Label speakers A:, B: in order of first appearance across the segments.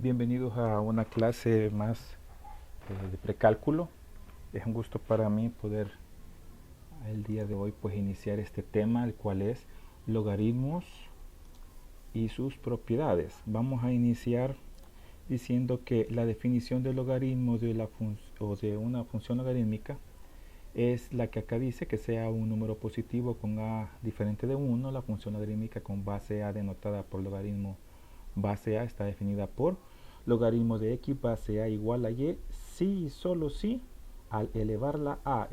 A: Bienvenidos a una clase más de precálculo. Es un gusto para mí poder el día de hoy pues iniciar este tema, el cual es logaritmos y sus propiedades. Vamos a iniciar diciendo que la definición de logaritmo de una función logarítmica es la que acá dice, que sea un número positivo con a diferente de 1. La función logarítmica con base a denotada por logaritmo base a está definida por logaritmo de x base a igual a y si y solo si al elevarla a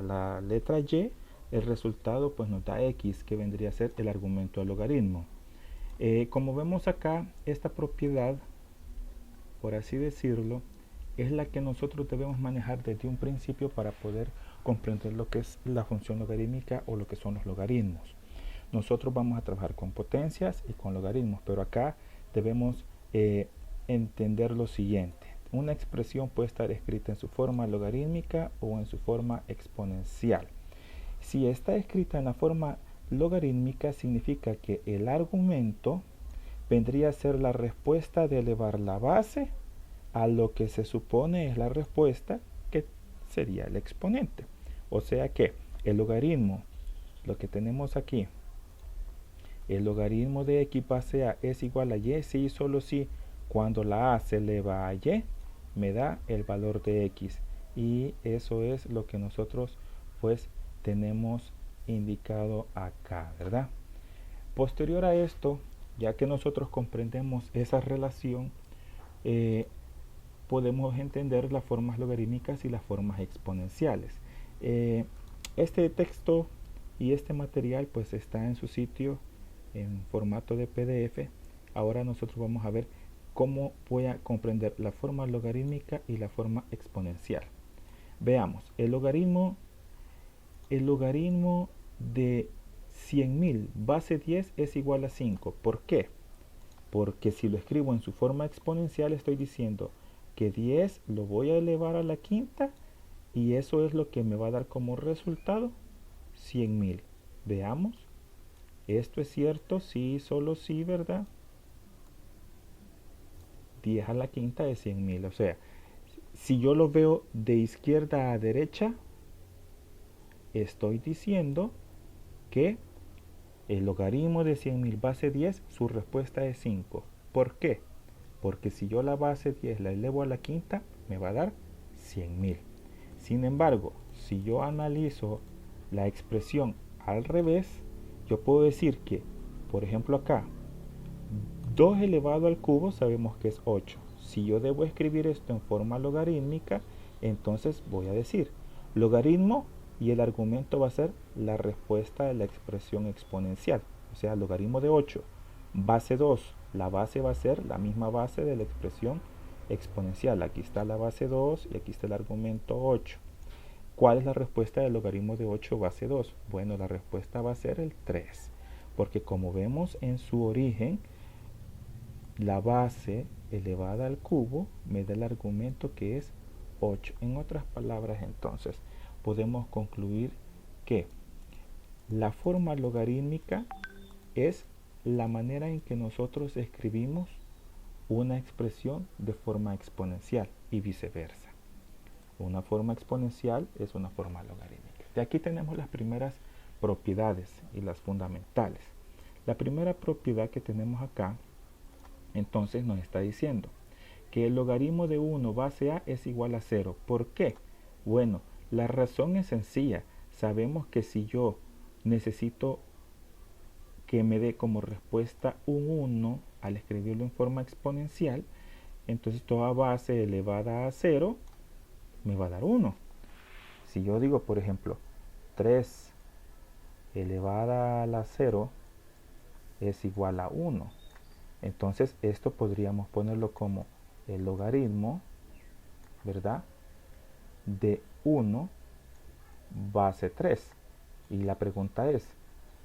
A: la letra y, el resultado pues nos da x, que vendría a ser el argumento del logaritmo. Como vemos acá, esta propiedad, por así decirlo, es la que nosotros debemos manejar desde un principio para poder comprender lo que es la función logarítmica o lo que son los logaritmos. Nosotros vamos a trabajar con potencias y con logaritmos, pero acá debemos entender lo siguiente. Una expresión puede estar escrita en su forma logarítmica o en su forma exponencial. Si está escrita en la forma logarítmica, significa que el argumento vendría a ser la respuesta de elevar la base a lo que se supone es la respuesta, que sería el exponente. O sea que el logaritmo, lo que tenemos aquí, el logaritmo de x base a es igual a y si y solo si cuando la a se eleva a y me da el valor de x, y eso es lo que nosotros pues tenemos indicado acá, ¿verdad? Posterior a esto, ya que nosotros comprendemos esa relación, podemos entender las formas logarítmicas y las formas exponenciales. Este texto y este material pues está en su sitio en formato de PDF. Ahora nosotros vamos a ver cómo voy a comprender la forma logarítmica y la forma exponencial. Veamos, el logaritmo de 100.000 base 10 es igual a 5. ¿Por qué? Porque si lo escribo en su forma exponencial, estoy diciendo que 10 lo voy a elevar a la quinta, y eso es lo que me va a dar como resultado 100.000. Veamos, esto es cierto, sí, solo sí, ¿verdad? 10 a la quinta es 100.000. O sea, si yo lo veo de izquierda a derecha, estoy diciendo que el logaritmo de 100.000 base 10, su respuesta es 5. ¿Por qué? Porque si yo la base 10 la elevo a la quinta, me va a dar 100.000. Sin embargo, si yo analizo la expresión al revés, yo puedo decir que, por ejemplo acá, 2 elevado al cubo sabemos que es 8. Si yo debo escribir esto en forma logarítmica, entonces voy a decir logaritmo, y el argumento va a ser la respuesta de la expresión exponencial. O sea, logaritmo de 8, base 2. La base va a ser la misma base de la expresión exponencial. Aquí está la base 2 y aquí está el argumento 8. ¿Cuál es la respuesta del logaritmo de 8 base 2? Bueno, la respuesta va a ser el 3. Porque como vemos en su origen, la base elevada al cubo me da el argumento que es 8. En otras palabras, entonces, podemos concluir que la forma logarítmica es la manera en que nosotros escribimos una expresión de forma exponencial y viceversa. Una forma exponencial es una forma logarítmica. De aquí tenemos las primeras propiedades y las fundamentales. La primera propiedad que tenemos acá, entonces, nos está diciendo que el logaritmo de 1 base a es igual a 0. ¿Por qué? Bueno, la razón es sencilla. Sabemos que si yo necesito que me dé como respuesta un 1 al escribirlo en forma exponencial, entonces toda base elevada a 0 me va a dar 1. Si yo digo, por ejemplo, 3 elevada a la 0 es igual a 1. Entonces esto podríamos ponerlo como el logaritmo, ¿verdad?, de 1 base 3. Y la pregunta es,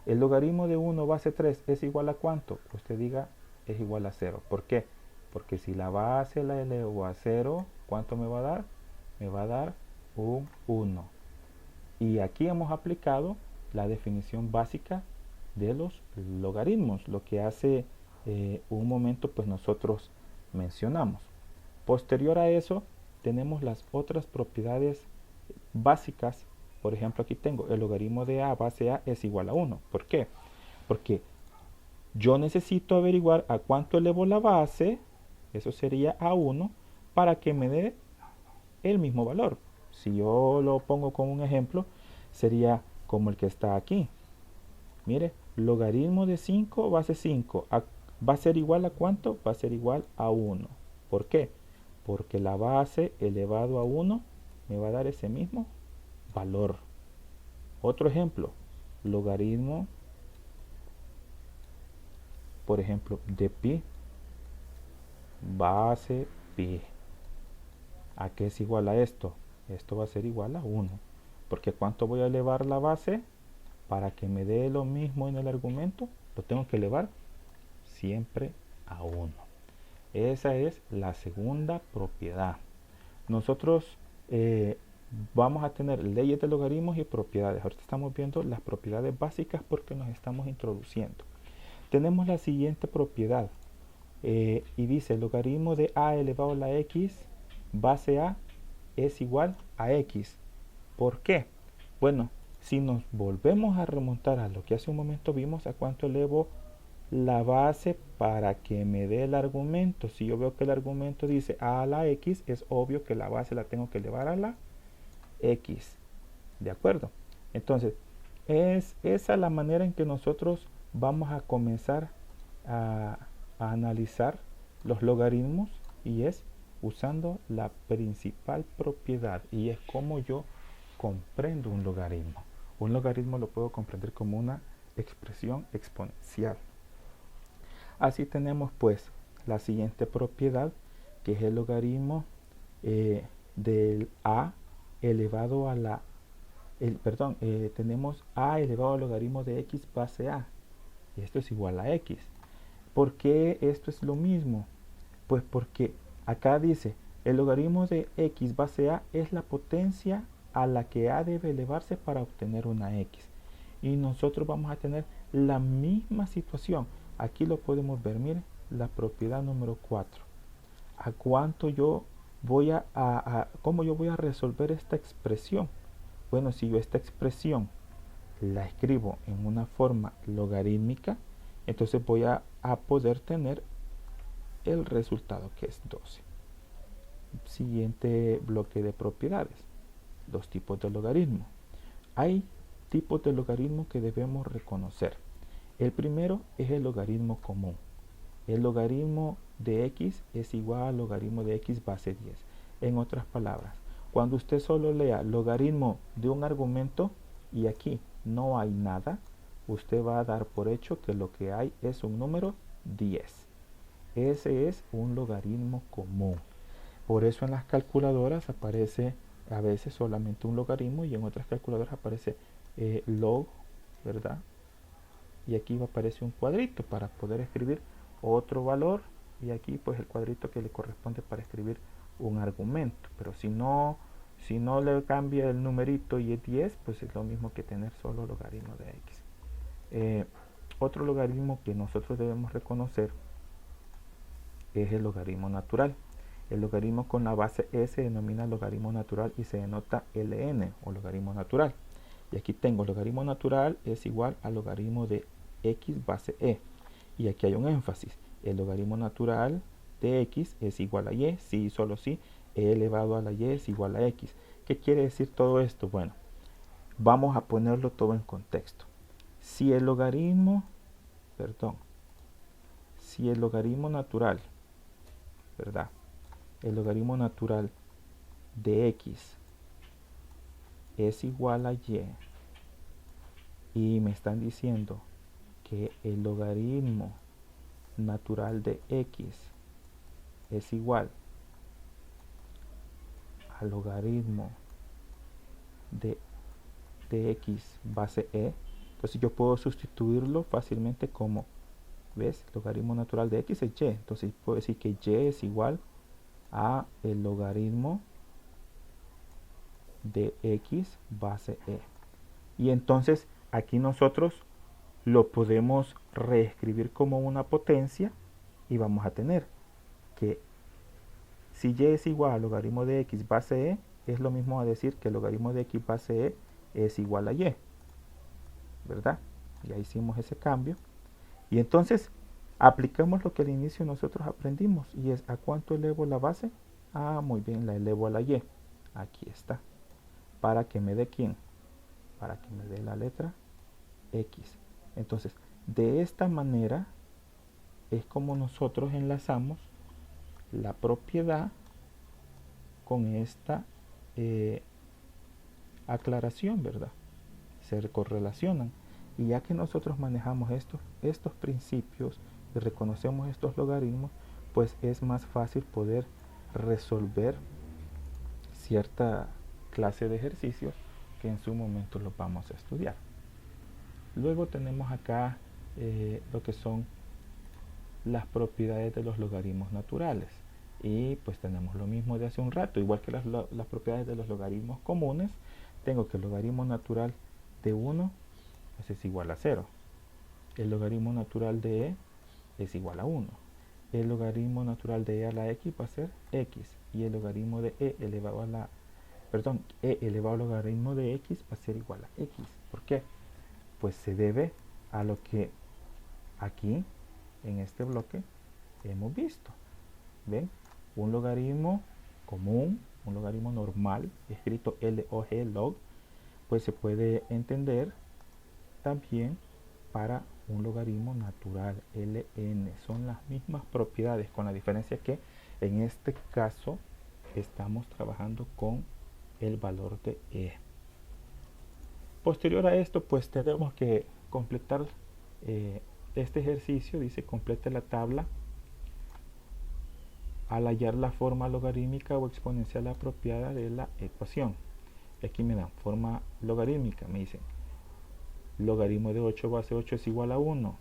A: ¿el logaritmo de 1 base 3 es igual a cuánto? Usted diga, es igual a 0. ¿Por qué? Porque si la base la elevo a 0, ¿cuánto me va a dar? Me va a dar un 1. Y aquí hemos aplicado la definición básica de los logaritmos. Lo que hace un momento pues nosotros mencionamos. Posterior a eso, tenemos las otras propiedades básicas. Por ejemplo, aquí tengo el logaritmo de a base a es igual a 1. ¿Por qué? Porque yo necesito averiguar a cuánto elevo la base, eso sería a 1, para que me dé el mismo valor. Si yo lo pongo con un ejemplo, sería como el que está aquí. Mire, logaritmo de 5 base 5 va a ser igual a ¿cuánto? Va a ser igual a 1. ¿Por qué? Porque la base elevado a 1 me va a dar ese mismo valor. Otro ejemplo, logaritmo, por ejemplo, de pi base pi. ¿A qué es igual a esto? Esto va a ser igual a 1. Porque ¿cuánto voy a elevar la base? Para que me dé lo mismo en el argumento, lo tengo que elevar siempre a 1. Esa es la segunda propiedad. Nosotros vamos a tener leyes de logaritmos y propiedades. Ahorita estamos viendo las propiedades básicas porque nos estamos introduciendo. Tenemos la siguiente propiedad y dice: el logaritmo de a elevado a la x base a es igual a x. ¿Por qué? Bueno, si nos volvemos a remontar a lo que hace un momento vimos, a cuánto elevo la base para que me dé el argumento. Si yo veo que el argumento dice a la x, es obvio que la base la tengo que elevar a la x. ¿De acuerdo? Entonces, es esa la manera en que nosotros vamos a comenzar a analizar los logaritmos, y es usando la principal propiedad, y es como yo comprendo un logaritmo. Un logaritmo lo puedo comprender como una expresión exponencial. Así tenemos pues la siguiente propiedad, que es el logaritmo del a elevado a la tenemos a elevado al logaritmo de x base a, y esto es igual a x. ¿Por qué esto es lo mismo? Pues porque acá dice el logaritmo de x base a es la potencia a la que a debe elevarse para obtener una x, y nosotros vamos a tener la misma situación. Aquí lo podemos ver, mire, la propiedad número 4. ¿A cuánto yo voy cómo yo voy a resolver esta expresión? Bueno, si yo esta expresión la escribo en una forma logarítmica, entonces voy a poder tener el resultado, que es 12. Siguiente bloque de propiedades. Los tipos de logaritmo. Hay tipos de logaritmo que debemos reconocer. El primero es el logaritmo común. El logaritmo de x es igual al logaritmo de x base 10. En otras palabras, cuando usted solo lea logaritmo de un argumento y aquí no hay nada, usted va a dar por hecho que lo que hay es un número 10. Ese es un logaritmo común. Por eso en las calculadoras aparece a veces solamente un logaritmo, y en otras calculadoras aparece log, ¿verdad? Y aquí aparece un cuadrito para poder escribir otro valor, y aquí pues el cuadrito que le corresponde para escribir un argumento. Pero si no le cambia el numerito y es 10, pues es lo mismo que tener solo logaritmo de x. Otro logaritmo que nosotros debemos reconocer es el logaritmo natural. El logaritmo con la base e se denomina logaritmo natural y se denota ln, o logaritmo natural. Y aquí tengo logaritmo natural es igual al logaritmo de x base e. Y aquí hay un énfasis. El logaritmo natural de x es igual a y, si y solo si e elevado a la y es igual a x. ¿Qué quiere decir todo esto? Bueno, vamos a ponerlo todo en contexto. Si el logaritmo natural, ¿verdad? El logaritmo natural de x es igual a y me están diciendo que el logaritmo natural de x es igual al logaritmo de x base e, entonces yo puedo sustituirlo fácilmente como, ¿ves? Logaritmo natural de x es y, entonces puedo decir que y es igual a el logaritmo de x base e. Y entonces aquí nosotros lo podemos reescribir como una potencia, y vamos a tener que si y es igual al logaritmo de x base e, es lo mismo a decir que el logaritmo de x base e es igual a y, ¿verdad? Ya hicimos ese cambio. Y entonces aplicamos lo que al inicio nosotros aprendimos, y es ¿a cuánto elevo la base? Ah, muy bien, la elevo a la y. Aquí está. ¿Para que me dé quién? Para que me dé la letra x. Entonces, de esta manera es como nosotros enlazamos la propiedad con esta aclaración, ¿verdad? Se correlacionan. Y ya que nosotros manejamos estos principios y reconocemos estos logaritmos, pues es más fácil poder resolver cierta clase de ejercicios que en su momento los vamos a estudiar. Luego tenemos acá lo que son las propiedades de los logaritmos naturales. Y pues tenemos lo mismo de hace un rato, igual que las propiedades de los logaritmos comunes. Tengo que el logaritmo natural de 1 pues es igual a 0. El logaritmo natural de e es igual a 1. El logaritmo natural de e a la x va a ser x. Y el logaritmo de e elevado al logaritmo de x va a ser igual a x. ¿Por qué? Pues se debe a lo que aquí en este bloque hemos visto. ¿Ven? Un logaritmo común, un logaritmo normal, escrito log, log, pues se puede entender también para un logaritmo natural, ln. Son las mismas propiedades, con la diferencia que en este caso estamos trabajando con el valor de e. Posterior a esto, pues tenemos que completar este ejercicio. Dice: complete la tabla al hallar la forma logarítmica o exponencial apropiada de la ecuación. Aquí me dan forma logarítmica, me dicen logaritmo de 8 base 8 es igual a 1.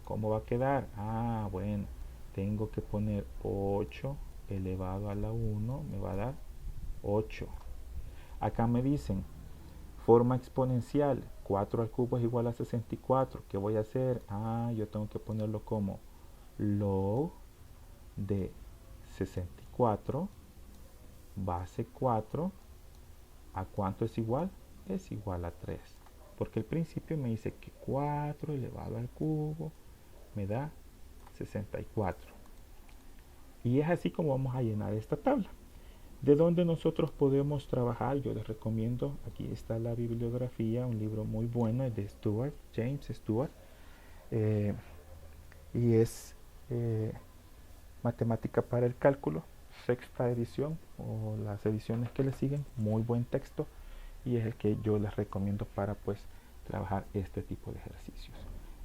A: ¿Cómo va a quedar? Ah, bueno, tengo que poner 8 elevado a la 1, me va a dar 8. Acá me dicen forma exponencial, 4 al cubo es igual a 64. ¿Qué voy a hacer? Ah, yo tengo que ponerlo como log de 64 base 4, ¿a cuánto es igual? Es igual a 3, porque el principio me dice que 4 elevado al cubo me da 64. Y es así como vamos a llenar esta tabla. ¿De dónde nosotros podemos trabajar? Yo les recomiendo, aquí está la bibliografía, un libro muy bueno, es de Stewart, James Stewart, y es Matemática para el Cálculo, sexta edición, o las ediciones que le siguen. Muy buen texto, y es el que yo les recomiendo para pues trabajar este tipo de ejercicios.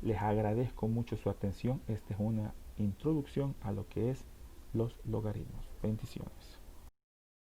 A: Les agradezco mucho su atención. Esta es una introducción a lo que es los logaritmos. Bendiciones.